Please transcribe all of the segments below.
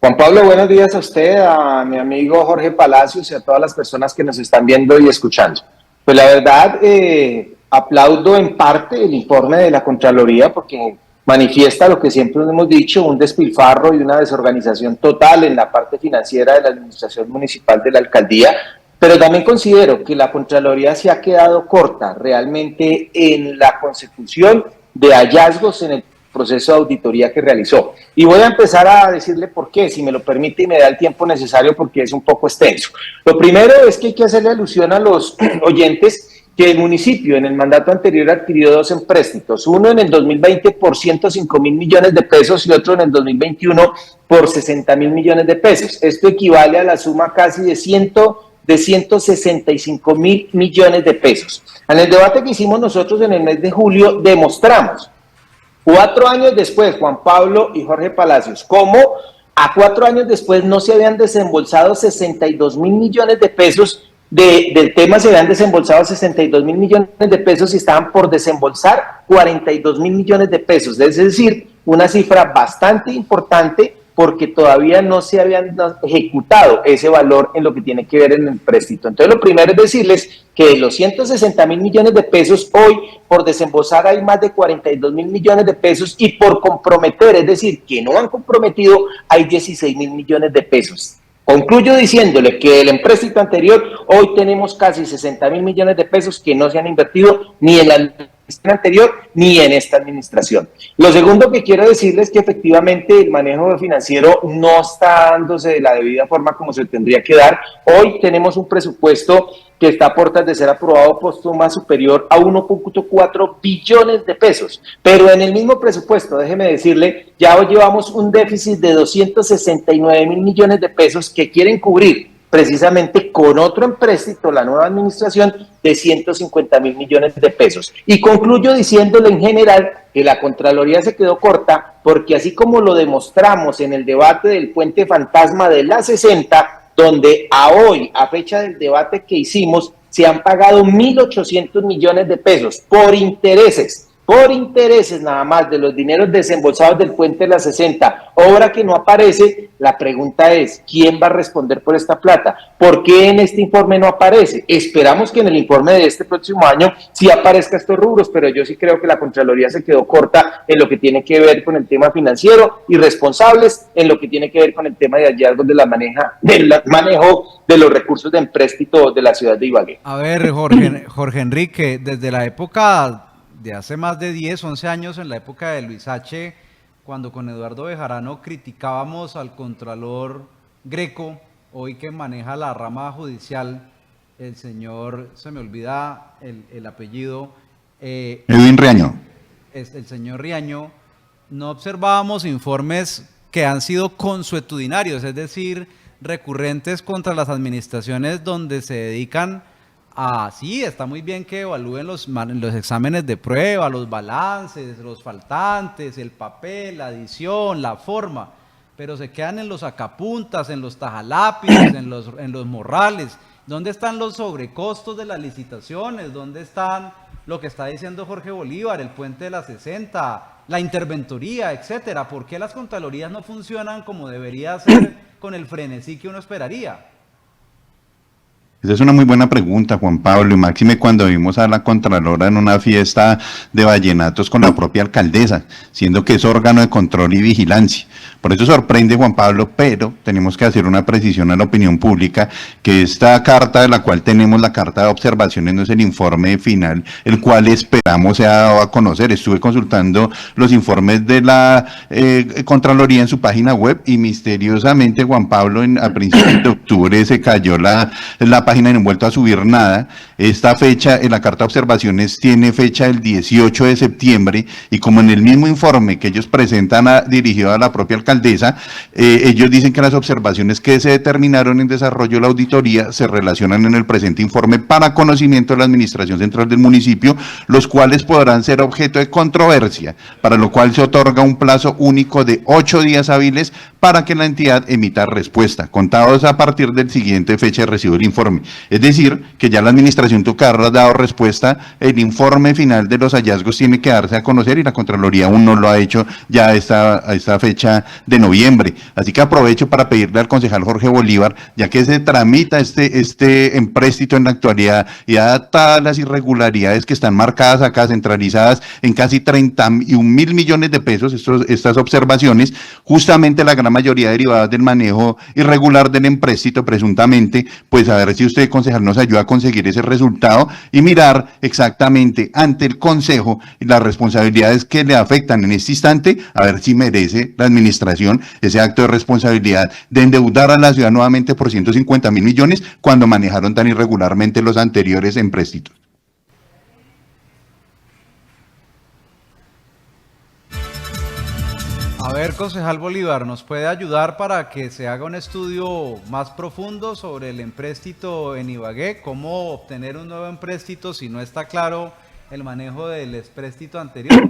Juan Pablo, buenos días a usted, a mi amigo Jorge Palacios y a todas las personas que nos están viendo y escuchando. Pues la verdad, aplaudo en parte el informe de la Contraloría porque manifiesta lo que siempre hemos dicho, un despilfarro y una desorganización total en la parte financiera de la administración municipal de la alcaldía, pero también considero que la Contraloría se ha quedado corta realmente en la consecución de hallazgos en el proceso de auditoría que realizó. Y voy a empezar a decirle por qué, si me lo permite y me da el tiempo necesario porque es un poco extenso. Lo primero es que hay que hacerle alusión a los oyentes que el municipio en el mandato anterior adquirió dos empréstitos, uno en el 2020 por 105.000 millones de pesos y otro en el 2021 por 60.000 millones de pesos. Esto equivale a la suma casi de 165.000 millones de pesos. En el debate que hicimos nosotros en el mes de julio demostramos 4 años después, Juan Pablo y Jorge Palacios, ¿cómo a 4 años después no se habían desembolsado 62.000 millones de pesos del tema? Se habían desembolsado 62.000 millones de pesos y estaban por desembolsar 42.000 millones de pesos, es decir, una cifra bastante importante porque todavía no se habían ejecutado ese valor en lo que tiene que ver en el préstamo. Entonces, lo primero es decirles que de los 160.000 millones de pesos, hoy por desembolsar hay más de 42.000 millones de pesos y por comprometer, es decir, que no han comprometido, hay 16.000 millones de pesos. Concluyo diciéndole que del empréstito anterior, hoy tenemos casi 60.000 millones de pesos que no se han invertido ni en la administración anterior ni en esta administración. Lo segundo que quiero decirles es que efectivamente el manejo financiero no está dándose de la debida forma como se tendría que dar. Hoy tenemos un presupuesto que está a puertas de ser aprobado por suma superior a 1.4 billones de pesos, pero en el mismo presupuesto, déjeme decirle, ya hoy llevamos un déficit de 269.000 millones de pesos que quieren cubrir precisamente con otro empréstito, la nueva administración, de 150.000 millones de pesos. Y concluyo diciéndole en general que la Contraloría se quedó corta porque así como lo demostramos en el debate del puente fantasma de la 60, donde a hoy, a fecha del debate que hicimos, se han pagado 1.800 millones de pesos por intereses nada más de los dineros desembolsados del puente de la 60, obra que no aparece. La pregunta es, ¿quién va a responder por esta plata? ¿Por qué en este informe no aparece? Esperamos que en el informe de este próximo año sí aparezca estos rubros, pero yo sí creo que la Contraloría se quedó corta en lo que tiene que ver con el tema financiero y responsables en lo que tiene que ver con el tema de hallazgos del manejo de los recursos de empréstito de la ciudad de Ibagué. A ver, Jorge Enrique, desde la época de hace más de 10, 11 años, en la época de Luis H., cuando con Eduardo Bejarano criticábamos al contralor Greco, hoy que maneja la rama judicial, el señor, se me olvida el apellido. Edwin Riaño. El señor Riaño, no observábamos informes que han sido consuetudinarios, es decir, recurrentes contra las administraciones donde se dedican sí, está muy bien que evalúen los exámenes de prueba, los balances, los faltantes, el papel, la adición, la forma, pero se quedan en los sacapuntas, en los tajalápices, en los morrales. ¿Dónde están los sobrecostos de las licitaciones? ¿Dónde están lo que está diciendo Jorge Bolívar, el puente de la 60, la interventoría, etcétera? ¿Por qué las contralorías no funcionan como debería ser con el frenesí que uno esperaría? Esa es una muy buena pregunta, Juan Pablo, y máxime cuando vimos a la Contralora en una fiesta de vallenatos con la propia alcaldesa, siendo que es órgano de control y vigilancia. Por eso sorprende, Juan Pablo, pero tenemos que hacer una precisión a la opinión pública, que esta carta de la cual tenemos la carta de observaciones no es el informe final, el cual esperamos sea dado a conocer. Estuve consultando los informes de la Contraloría en su página web y misteriosamente, Juan Pablo, a principios de octubre se cayó la página y no han vuelto a subir nada. Esta fecha en la carta de observaciones tiene fecha del 18 de septiembre y como en el mismo informe que ellos presentan dirigido a la propia alcaldesa, ellos dicen que las observaciones que se determinaron en desarrollo de la auditoría se relacionan en el presente informe para conocimiento de la Administración Central del municipio, los cuales podrán ser objeto de controversia, para lo cual se otorga un plazo único de 8 días hábiles para que la entidad emita respuesta, contados a partir del siguiente fecha de recibo del informe. informe. Es decir, que ya la administración tuvo que haber dado respuesta, el informe final de los hallazgos tiene que darse a conocer y la Contraloría aún no lo ha hecho ya a esta fecha de noviembre. Así que aprovecho para pedirle al concejal Jorge Bolívar, ya que se tramita este empréstito en la actualidad y dadas las irregularidades que están marcadas acá, centralizadas en casi 31.000 millones de pesos, estas observaciones, justamente la gran mayoría derivadas del manejo irregular del empréstito, presuntamente, pues a ver si usted, concejal, nos ayuda a conseguir ese resultado y mirar exactamente ante el Consejo las responsabilidades que le afectan en este instante, a ver si merece la administración ese acto de responsabilidad de endeudar a la ciudad nuevamente por 150.000 millones cuando manejaron tan irregularmente los anteriores empréstitos. A ver, concejal Bolívar, ¿nos puede ayudar para que se haga un estudio más profundo sobre el empréstito en Ibagué? ¿Cómo obtener un nuevo empréstito si no está claro el manejo del empréstito anterior?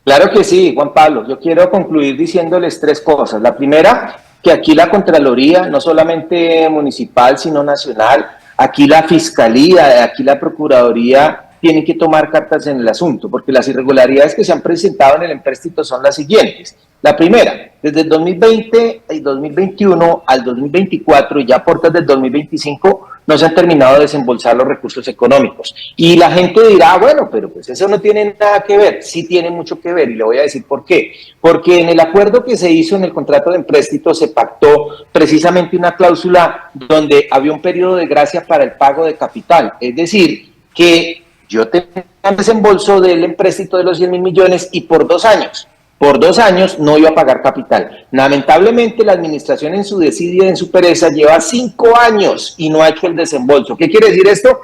Claro que sí, Juan Pablo. Yo quiero concluir diciéndoles tres cosas. La primera, que aquí la Contraloría, no solamente municipal, sino nacional, aquí la Fiscalía, aquí la Procuraduría, tienen que tomar cartas en el asunto, porque las irregularidades que se han presentado en el empréstito son las siguientes. La primera, desde el 2020 y 2021 al 2024 y ya aportas del 2025, no se han terminado de desembolsar los recursos económicos. Y la gente dirá, bueno, pero pues eso no tiene nada que ver. Sí tiene mucho que ver y le voy a decir por qué. Porque en el acuerdo que se hizo en el contrato de empréstito se pactó precisamente una cláusula donde había un periodo de gracia para el pago de capital. Es decir, que yo tenía un desembolso del empréstito de los 100.000 millones y por 2 años. Por 2 años no iba a pagar capital. Lamentablemente la administración en su desidia, en su pereza, lleva 5 años y no ha hecho el desembolso. ¿Qué quiere decir esto?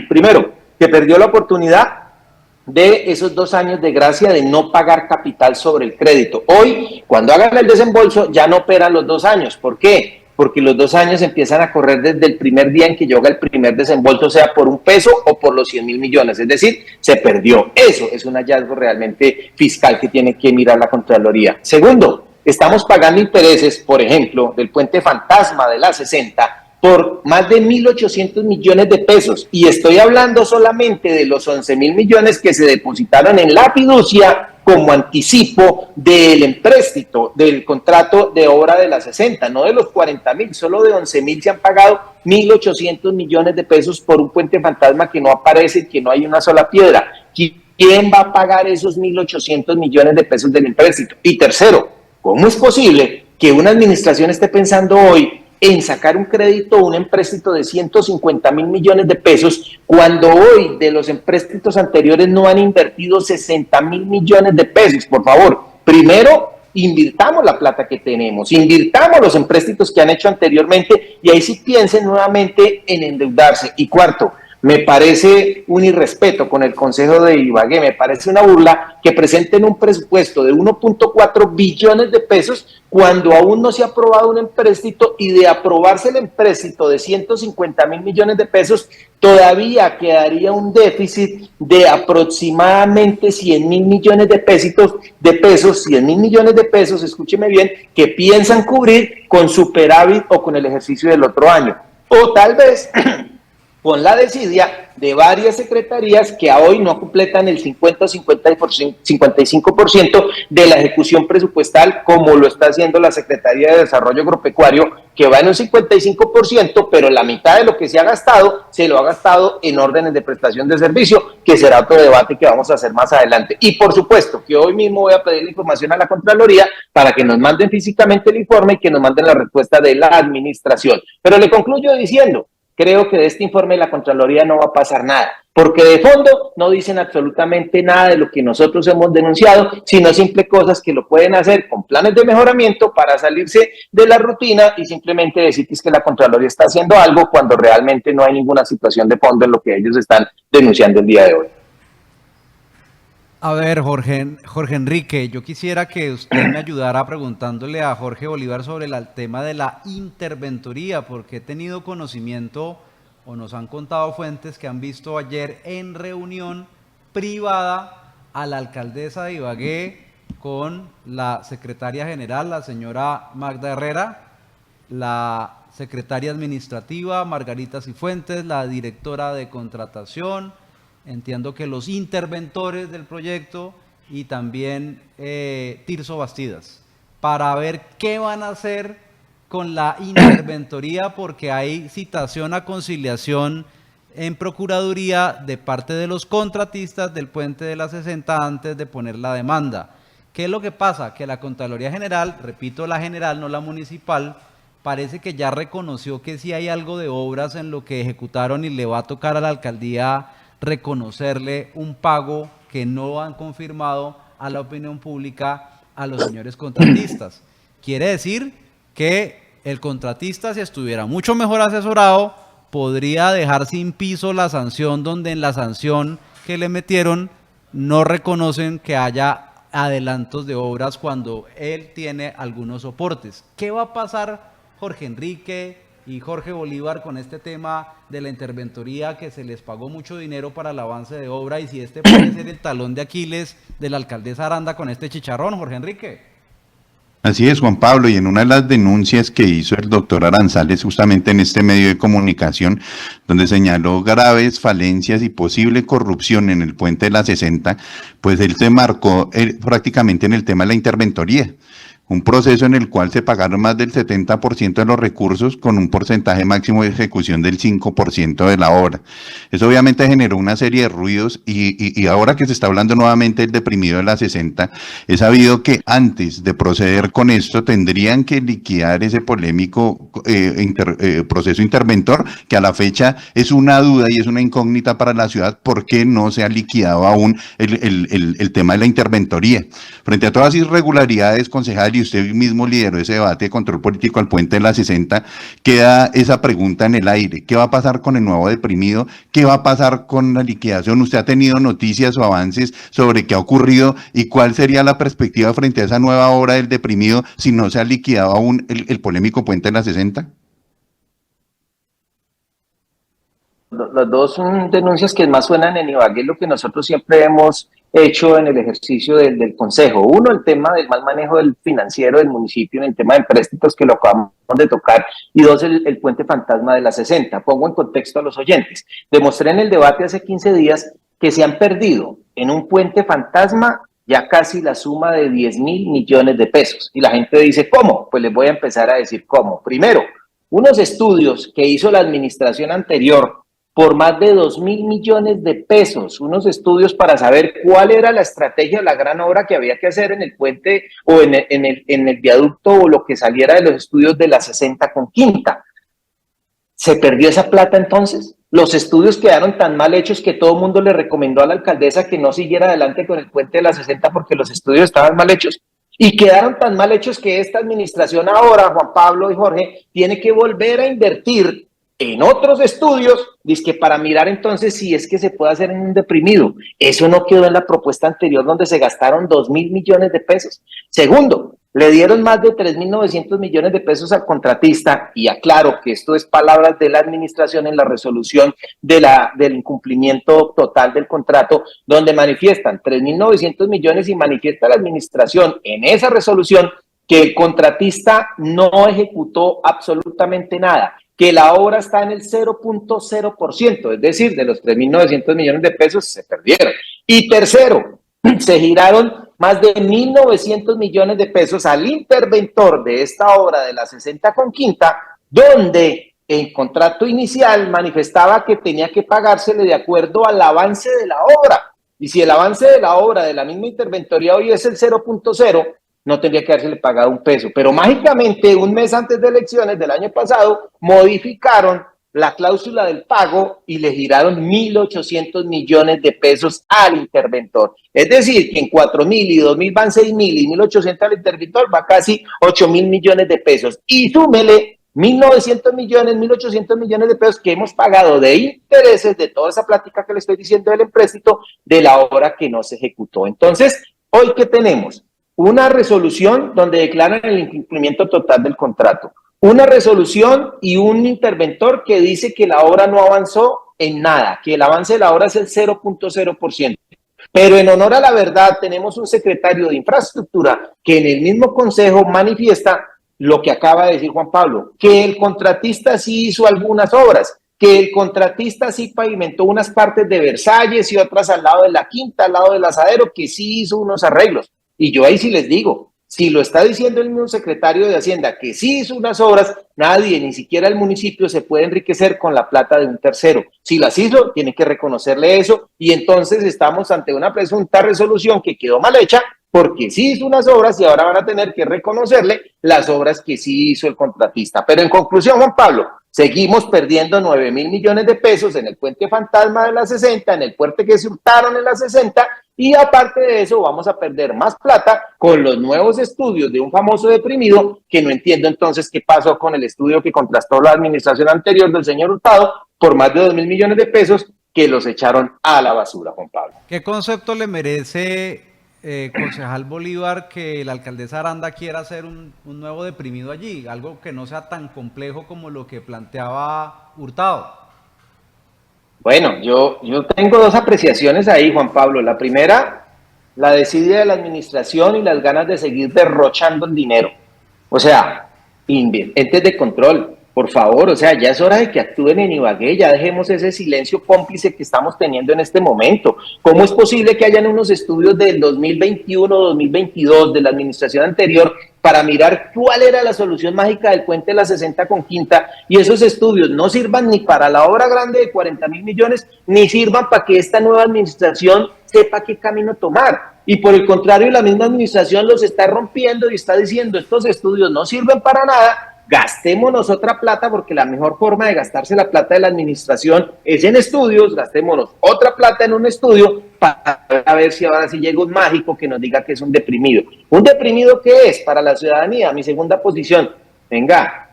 Primero, que perdió la oportunidad de esos 2 años de gracia de no pagar capital sobre el crédito. Hoy, cuando hagan el desembolso, ya no operan los 2 años. ¿Por qué? Porque los 2 años empiezan a correr desde el primer día en que llega el primer desembolso, sea por 1 peso o por los 100.000 millones, es decir, se perdió. Eso es un hallazgo realmente fiscal que tiene que mirar la Contraloría. Segundo, estamos pagando intereses, por ejemplo, del puente fantasma de la 60 por más de 1.800 millones de pesos, y estoy hablando solamente de los 11.000 millones que se depositaron en la fiducia como anticipo del empréstito, del contrato de obra de la 60, no de los 40.000, solo de 11.000 se han pagado 1.800 millones de pesos por un puente fantasma que no aparece y que no hay una sola piedra. ¿Quién va a pagar esos 1.800 millones de pesos del empréstito? Y tercero, ¿cómo es posible que una administración esté pensando hoy en sacar un crédito o un empréstito de 150.000 millones de pesos cuando hoy de los empréstitos anteriores no han invertido 60.000 millones de pesos? Por favor, primero invirtamos la plata que tenemos, invirtamos los empréstitos que han hecho anteriormente y ahí sí piensen nuevamente en endeudarse. Y cuarto, me parece un irrespeto con el Consejo de Ibagué, me parece una burla que presenten un presupuesto de 1.4 billones de pesos cuando aún no se ha aprobado un empréstito, y de aprobarse el empréstito de 150.000 millones de pesos, todavía quedaría un déficit de aproximadamente 100.000 millones de pesos, 100.000 millones de pesos, escúcheme bien, que piensan cubrir con superávit o con el ejercicio del otro año. O tal vez con la desidia de varias secretarías que a hoy no completan el 50 o 55% de la ejecución presupuestal, como lo está haciendo la Secretaría de Desarrollo Agropecuario, que va en un 55%, pero la mitad de lo que se ha gastado, se lo ha gastado en órdenes de prestación de servicio, que será otro debate que vamos a hacer más adelante. Y por supuesto que hoy mismo voy a pedir la información a la Contraloría para que nos manden físicamente el informe y que nos manden la respuesta de la administración. Pero le concluyo diciendo, creo que de este informe de la Contraloría no va a pasar nada, porque de fondo no dicen absolutamente nada de lo que nosotros hemos denunciado, sino simple cosas que lo pueden hacer con planes de mejoramiento para salirse de la rutina y simplemente decir que es que la Contraloría está haciendo algo cuando realmente no hay ninguna situación de fondo en lo que ellos están denunciando el día de hoy. A ver, Jorge Enrique, yo quisiera que usted me ayudara preguntándole a Jorge Bolívar sobre el tema de la interventoría, porque he tenido conocimiento, o nos han contado fuentes que han visto ayer en reunión privada a la alcaldesa de Ibagué con la secretaria general, la señora Magda Herrera, la secretaria administrativa Margarita Cifuentes, la directora de contratación, entiendo que los interventores del proyecto y también Tirso Bastidas, para ver qué van a hacer con la interventoría, porque hay citación a conciliación en Procuraduría de parte de los contratistas del puente de la 60 antes de poner la demanda. ¿Qué es lo que pasa? Que la Contraloría General, repito, la general, no la municipal, parece que ya reconoció que sí hay algo de obras en lo que ejecutaron y le va a tocar a la alcaldía reconocerle un pago que no han confirmado a la opinión pública a los señores contratistas. Quiere decir que el contratista, si estuviera mucho mejor asesorado, podría dejar sin piso la sanción, donde en la sanción que le metieron no reconocen que haya adelantos de obras cuando él tiene algunos soportes. ¿Qué va a pasar, Jorge Enrique y Jorge Bolívar, con este tema de la interventoría, que se les pagó mucho dinero para el avance de obra, y si este puede ser el talón de Aquiles de la alcaldesa Aranda con este chicharrón, Jorge Enrique? Así es, Juan Pablo, y en una de las denuncias que hizo el doctor Aranzales justamente en este medio de comunicación, donde señaló graves falencias y posible corrupción en el puente de la 60, pues él se marcó prácticamente en el tema de la interventoría. Un proceso en el cual se pagaron más del 70% de los recursos con un porcentaje máximo de ejecución del 5% de la obra. Eso obviamente generó una serie de ruidos y ahora que se está hablando nuevamente del deprimido de la 60, es sabido que antes de proceder con esto tendrían que liquidar ese polémico proceso interventor, que a la fecha es una duda y es una incógnita para la ciudad, por qué no se ha liquidado aún el tema de la interventoría. Frente a todas las irregularidades, concejal, y usted mismo lideró ese debate de control político al puente de la 60, queda esa pregunta en el aire: ¿qué va a pasar con el nuevo deprimido? ¿Qué va a pasar con la liquidación? ¿Usted ha tenido noticias o avances sobre qué ha ocurrido y cuál sería la perspectiva frente a esa nueva obra del deprimido si no se ha liquidado aún el polémico puente de la 60? Las dos son denuncias que más suenan en Ibagué, lo que nosotros siempre hemos hecho en el ejercicio del Consejo. Uno, el tema del mal manejo del financiero del municipio en el tema de empréstitos, que lo acabamos de tocar, y dos, el puente fantasma de la 60. Pongo en contexto a los oyentes. Demostré en el debate hace 15 días que se han perdido en un puente fantasma ya casi la suma de 10.000 millones de pesos. Y la gente dice, ¿cómo? Pues les voy a empezar a decir cómo. Primero, unos estudios que hizo la administración anterior por más de 2.000 millones de pesos, unos estudios para saber cuál era la estrategia, la gran obra que había que hacer en el puente o en el viaducto, o lo que saliera de los estudios de la 60 con Quinta. ¿Se perdió esa plata entonces? Los estudios quedaron tan mal hechos que todo el mundo le recomendó a la alcaldesa que no siguiera adelante con el puente de la 60 porque los estudios estaban mal hechos. Y quedaron tan mal hechos que esta administración ahora, Juan Pablo y Jorge, tiene que volver a invertir en otros estudios, dizque para mirar entonces si es que se puede hacer en un deprimido. Eso no quedó en la propuesta anterior, donde se gastaron 2.000 millones de pesos. Segundo, le dieron más de 3.900 millones de pesos al contratista, y aclaro que esto es palabras de la administración en la resolución del incumplimiento total del contrato, donde manifiestan 3.900 millones y manifiesta la administración en esa resolución que el contratista no ejecutó absolutamente nada, que la obra está en el 0.0%, es decir, de los 3.900 millones de pesos se perdieron. Y tercero, se giraron más de 1.900 millones de pesos al interventor de esta obra de la 60 con Quinta, donde en contrato inicial manifestaba que tenía que pagársele de acuerdo al avance de la obra. Y si el avance de la obra de la misma interventoría hoy es el 0.0, no tendría que habérsele pagado un peso. Pero mágicamente, un mes antes de elecciones del año pasado, modificaron la cláusula del pago y le giraron 1.800 millones de pesos al interventor. Es decir, que en 4.000 y 2.000 van 6.000 y 1.800 al interventor, va casi 8.000 millones de pesos. Y súmele 1.900 millones, 1.800 millones de pesos que hemos pagado de intereses de toda esa plática que le estoy diciendo del empréstito, de la obra que no se ejecutó. Entonces, ¿hoy qué tenemos? Una resolución donde declaran el incumplimiento total del contrato, una resolución y un interventor que dice que la obra no avanzó en nada, que el avance de la obra es el 0.0%. Pero en honor a la verdad, tenemos un secretario de infraestructura que en el mismo consejo manifiesta lo que acaba de decir Juan Pablo, que el contratista sí hizo algunas obras, que el contratista sí pavimentó unas partes de Versalles y otras al lado de la Quinta, al lado del Asadero, que sí hizo unos arreglos. Y yo ahí sí les digo, si lo está diciendo el mismo secretario de Hacienda, que sí hizo unas obras, nadie, ni siquiera el municipio, se puede enriquecer con la plata de un tercero. Si las hizo, tiene que reconocerle eso, y entonces estamos ante una presunta resolución que quedó mal hecha, porque sí hizo unas obras y ahora van a tener que reconocerle las obras que sí hizo el contratista. Pero en conclusión, Juan Pablo, seguimos perdiendo 9.000 millones de pesos en el puente fantasma de la 60, en el puente que se hurtaron en la 60, y aparte de eso vamos a perder más plata con los nuevos estudios de un famoso deprimido, que no entiendo entonces qué pasó con el estudio que contrastó la administración anterior del señor Hurtado por más de 2.000 millones de pesos, que los echaron a la basura, Juan Pablo. ¿Qué concepto le merece, concejal Bolívar, que la alcaldesa Aranda quiera hacer un nuevo deprimido allí? Algo que no sea tan complejo como lo que planteaba Hurtado. Bueno, yo tengo dos apreciaciones ahí, Juan Pablo. La primera, la desidia de la administración y las ganas de seguir derrochando el dinero. O sea, entes de control, por favor, o sea, ya es hora de que actúen en Ibagué, ya dejemos ese silencio cómplice que estamos teniendo en este momento. ¿Cómo es posible que hayan unos estudios del 2021, 2022 de la administración anterior para mirar cuál era la solución mágica del puente de la 60 con Quinta, y esos estudios no sirvan ni para la obra grande de 40.000 millones, ni sirvan para que esta nueva administración sepa qué camino tomar? Y por el contrario, la misma administración los está rompiendo y está diciendo, estos estudios no sirven para nada, gastémonos otra plata, porque la mejor forma de gastarse la plata de la administración es en estudios, gastémonos otra plata en un estudio para ver si ahora sí llega un mágico que nos diga que es un deprimido. ¿Un deprimido qué es para la ciudadanía? Mi segunda posición, venga,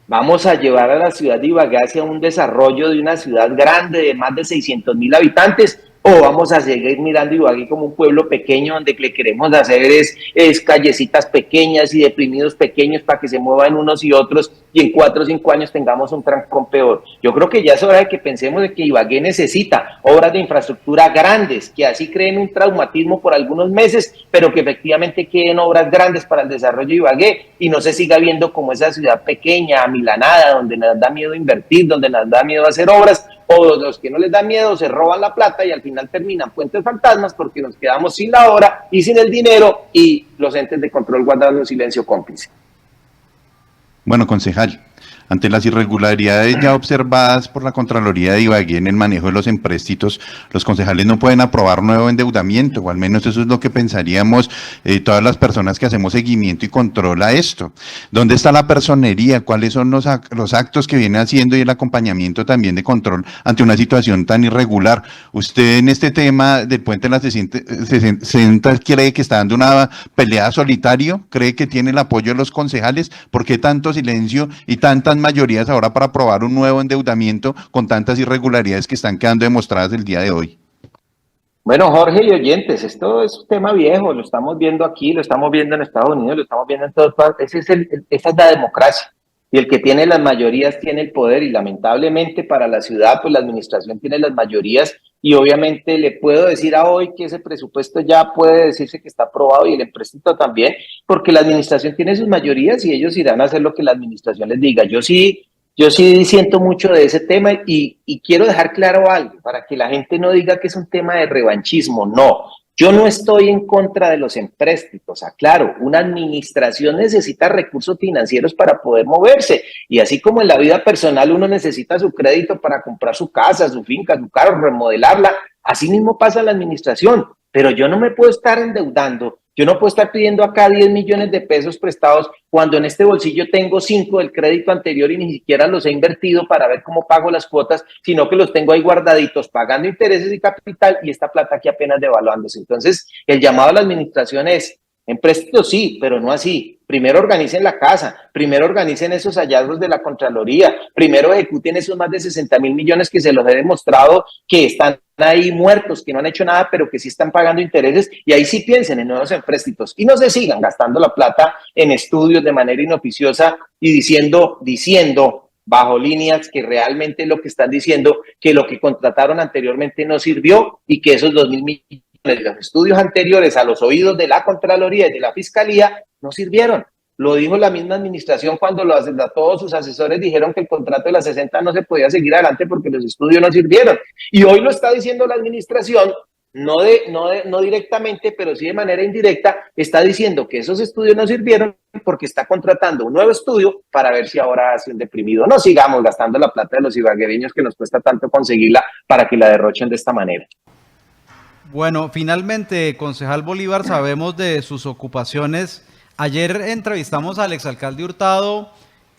vamos a llevar a la ciudad de Ibagué hacia un desarrollo de una ciudad grande de más de 600.000 habitantes, o vamos a seguir mirando Ibagué como un pueblo pequeño donde le queremos hacer es callecitas pequeñas y deprimidos pequeños para que se muevan unos y otros y en 4 o 5 años tengamos un trancón peor. Yo creo que ya es hora de que pensemos de que Ibagué necesita obras de infraestructura grandes, que así creen un traumatismo por algunos meses, pero que efectivamente queden obras grandes para el desarrollo de Ibagué y no se siga viendo como esa ciudad pequeña, amilanada, donde nos da miedo invertir, donde nos da miedo hacer obras, o los que no les da miedo se roban la plata y al final terminan puentes fantasmas porque nos quedamos sin la obra y sin el dinero y los entes de control guardando un silencio cómplice. Bueno, concejal, ante las irregularidades ya observadas por la Contraloría de Ibagué en el manejo de los empréstitos, los concejales no pueden aprobar nuevo endeudamiento, o al menos eso es lo que pensaríamos todas las personas que hacemos seguimiento y control a esto. ¿Dónde está la personería? ¿Cuáles son los actos que viene haciendo y el acompañamiento también de control ante una situación tan irregular? ¿Usted en este tema del puente de las 60 cree que está dando una pelea solitario? ¿Cree que tiene el apoyo de los concejales? ¿Por qué tanto silencio y tantas mayorías ahora para aprobar un nuevo endeudamiento con tantas irregularidades que están quedando demostradas el día de hoy? Bueno, Jorge y oyentes, esto es un tema viejo, lo estamos viendo aquí, lo estamos viendo en Estados Unidos, lo estamos viendo en todas partes. Esa es la democracia. Y el que tiene las mayorías tiene el poder, y lamentablemente para la ciudad, pues la administración tiene las mayorías, y obviamente le puedo decir a hoy que ese presupuesto ya puede decirse que está aprobado y el empréstito también, porque la administración tiene sus mayorías y ellos irán a hacer lo que la administración les diga. Yo sí siento mucho de ese tema y quiero dejar claro algo para que la gente no diga que es un tema de revanchismo. No, yo no estoy en contra de los empréstitos, aclaro, una administración necesita recursos financieros para poder moverse, y así como en la vida personal uno necesita su crédito para comprar su casa, su finca, su carro, remodelarla, así mismo pasa en la administración, pero yo no me puedo estar endeudando. Yo no puedo estar pidiendo acá 10 millones de pesos prestados cuando en este bolsillo tengo 5 del crédito anterior y ni siquiera los he invertido para ver cómo pago las cuotas, sino que los tengo ahí guardaditos, pagando intereses y capital, y esta plata aquí apenas devaluándose. Entonces, el llamado a la administración es, empréstitos sí, pero no así. Primero organicen la casa, primero organicen esos hallazgos de la Contraloría, primero ejecuten esos más de 60.000 millones que se los he demostrado que están ahí muertos, que no han hecho nada, pero que sí están pagando intereses, y ahí sí piensen en nuevos empréstitos y no se sigan gastando la plata en estudios de manera inoficiosa y diciendo bajo líneas que realmente lo que están diciendo, que lo que contrataron anteriormente no sirvió y que esos 2.000 millones de los estudios anteriores a los oídos de la Contraloría y de la Fiscalía no sirvieron. Lo dijo la misma administración cuando todos sus asesores dijeron que el contrato de las 60 no se podía seguir adelante porque los estudios no sirvieron. Y hoy lo está diciendo la administración, no directamente, pero sí de manera indirecta, está diciendo que esos estudios no sirvieron porque está contratando un nuevo estudio para ver si ahora hace un deprimido. No sigamos gastando la plata de los ibaguereños que nos cuesta tanto conseguirla para que la derrochen de esta manera. Bueno, finalmente, concejal Bolívar, sabemos de sus ocupaciones. Ayer entrevistamos al exalcalde Hurtado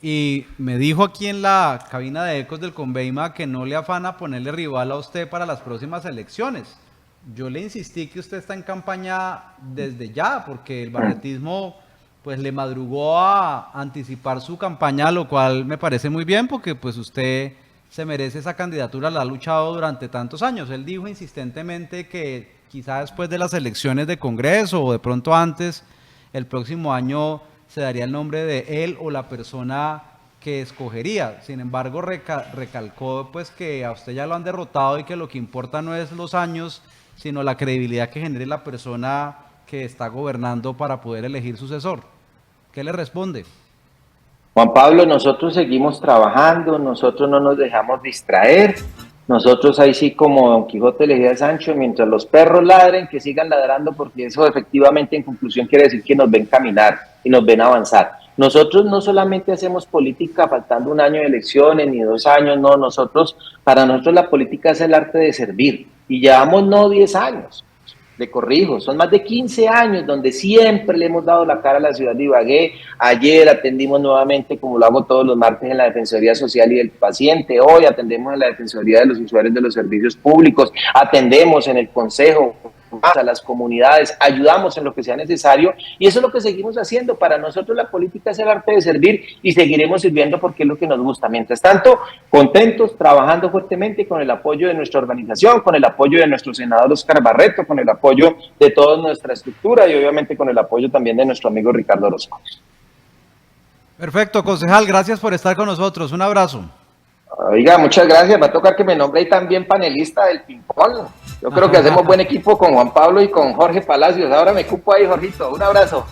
y me dijo aquí en la cabina de ecos del Conveima que no le afana ponerle rival a usted para las próximas elecciones. Yo le insistí que usted está en campaña desde ya, porque el barretismo pues le madrugó a anticipar su campaña, lo cual me parece muy bien, porque pues usted se merece esa candidatura, la ha luchado durante tantos años. Él dijo insistentemente que quizá después de las elecciones de Congreso o de pronto antes, el próximo año se daría el nombre de él o la persona que escogería. Sin embargo, recalcó pues que a usted ya lo han derrotado y que lo que importa no es los años, sino la credibilidad que genere la persona que está gobernando para poder elegir sucesor. ¿Qué le responde? Juan Pablo, nosotros seguimos trabajando, nosotros no nos dejamos distraer, nosotros ahí sí como Don Quijote le decía a Sancho, mientras los perros ladren, que sigan ladrando, porque eso efectivamente en conclusión quiere decir que nos ven caminar y nos ven avanzar. Nosotros no solamente hacemos política faltando un año de elecciones ni 2 años, no, para nosotros la política es el arte de servir y llevamos no 10 años. Le corrijo, son más de 15 años donde siempre le hemos dado la cara a la ciudad de Ibagué. Ayer atendimos nuevamente, como lo hago todos los martes, en la Defensoría Social y del Paciente. Hoy atendemos en la Defensoría de los Usuarios de los Servicios Públicos. Atendemos en el Consejo a las comunidades, ayudamos en lo que sea necesario y eso es lo que seguimos haciendo. Para nosotros la política es el arte de servir y seguiremos sirviendo porque es lo que nos gusta. Mientras tanto, contentos, trabajando fuertemente con el apoyo de nuestra organización, con el apoyo de nuestro senador Oscar Barreto, con el apoyo de toda nuestra estructura y obviamente con el apoyo también de nuestro amigo Ricardo Orozco. Perfecto, concejal, gracias por estar con nosotros. Un abrazo. Oiga, muchas gracias. Va a tocar que me nombre ahí también panelista del ping-pong. Yo creo que hacemos buen equipo con Juan Pablo y con Jorge Palacios. Ahora me cupo ahí, Jorgito. Un abrazo.